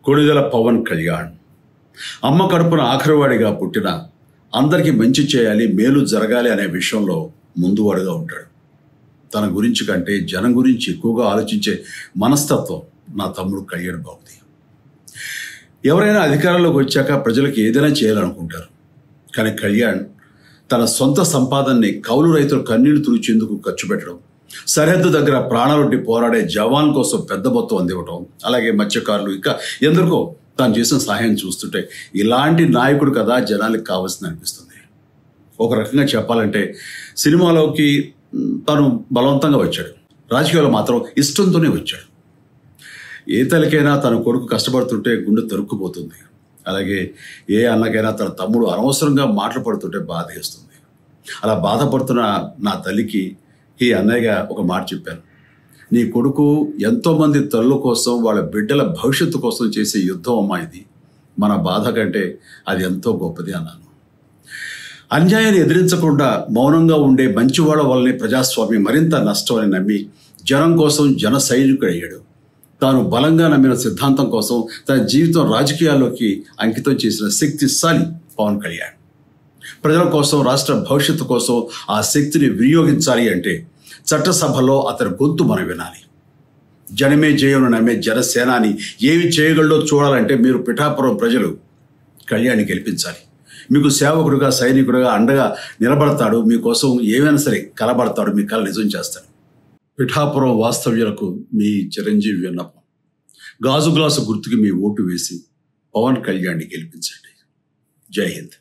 కొణిదెల పవన్ కళ్యాణ్ అమ్మ కడుపున ఆఖరివాడిగా పుట్టిన అందరికీ మంచి చేయాలి, మేలు జరగాలి అనే విషయంలో ముందువాడుగా ఉంటాడు. తన గురించి కంటే జనం గురించి ఎక్కువగా ఆలోచించే మనస్తత్వం నా తమ్ముడు కళ్యాణ్ బాబుది. ఎవరైనా అధికారంలోకి వచ్చాక ప్రజలకు ఏదైనా చేయాలనుకుంటారు. కానీ కళ్యాణ్ తన సొంత సంపాదనని కౌలు రైతులు కన్నీళ్లు తుడిచేందుకు ఖర్చు పెట్టడం, సరిహద్దు దగ్గర ప్రాణాలొడ్డి పోరాడే జవాన్ కోసం పెద్ద మొత్తం అందివ్వటం, అలాగే మత్స్యకారులు ఇంకా ఎందరికో తాను చేసిన సహాయం చూస్తుంటే ఇలాంటి నాయకుడు కదా జనానికి కావాల్సింది అనిపిస్తుంది. ఒక రకంగా చెప్పాలంటే సినిమాలోకి తను బలవంతంగా వచ్చాడు, రాజకీయాల్లో మాత్రం ఇష్టంతోనే వచ్చాడు. ఏ తల్లికైనా తన కొడుకు కష్టపడుతుంటే గుండె తరుక్కుపోతుంది. అలాగే ఏ అన్నకైనా తన తమ్ముడు అనవసరంగా మాటలు పడుతుంటే బాధ వేస్తుంది. అలా బాధపడుతున్న నా తల్లికి ఈ అన్నయ్యగా ఒక మాట చెప్పాను. నీ కొడుకు ఎంతోమంది తల్లుల కోసం, వాళ్ళ బిడ్డల భవిష్యత్తు కోసం చేసే యుద్ధం అమ్మా ఇది. మన బాధ కంటే అది ఎంతో గొప్పది అన్నాను. అన్యాయాన్ని ఎదిరించకుండా మౌనంగా ఉండే మంచివాళ్ళ వల్లనే ప్రజాస్వామ్యం మరింత నష్టం అని నమ్మి జనం కోసం జన సైనికుడయ్యాడు. తాను బలంగా నమ్మిన సిద్ధాంతం కోసం తన జీవితం రాజకీయాల్లోకి అంకితం చేసిన శక్తిశాలి పవన్ కళ్యాణ్. ప్రజల కోసం, రాష్ట్ర భవిష్యత్తు కోసం ఆ శక్తిని వినియోగించాలి అంటే చట్టసభలో అతని గొంతు మనం వినాలి. జనమే జయను నమ్మే జనసేనాని ఏమి చేయగలడో చూడాలంటే మీరు పిఠాపురం ప్రజలు కళ్యాణ్ని గెలిపించాలి. మీకు సేవకుడుగా, సైనికుడుగా అండగా నిలబడతాడు. మీకోసం ఏమైనా సరే కలబడతాడు, మీ కళ నిజం చేస్తాడు. పిఠాపురం వాస్తవ్యులకు మీ చిరంజీవి విన్నపం, గాజు గ్లాసు గుర్తుకి మీ ఓటు వేసి పవన్ కళ్యాణ్ని గెలిపించండి. జై హింద్.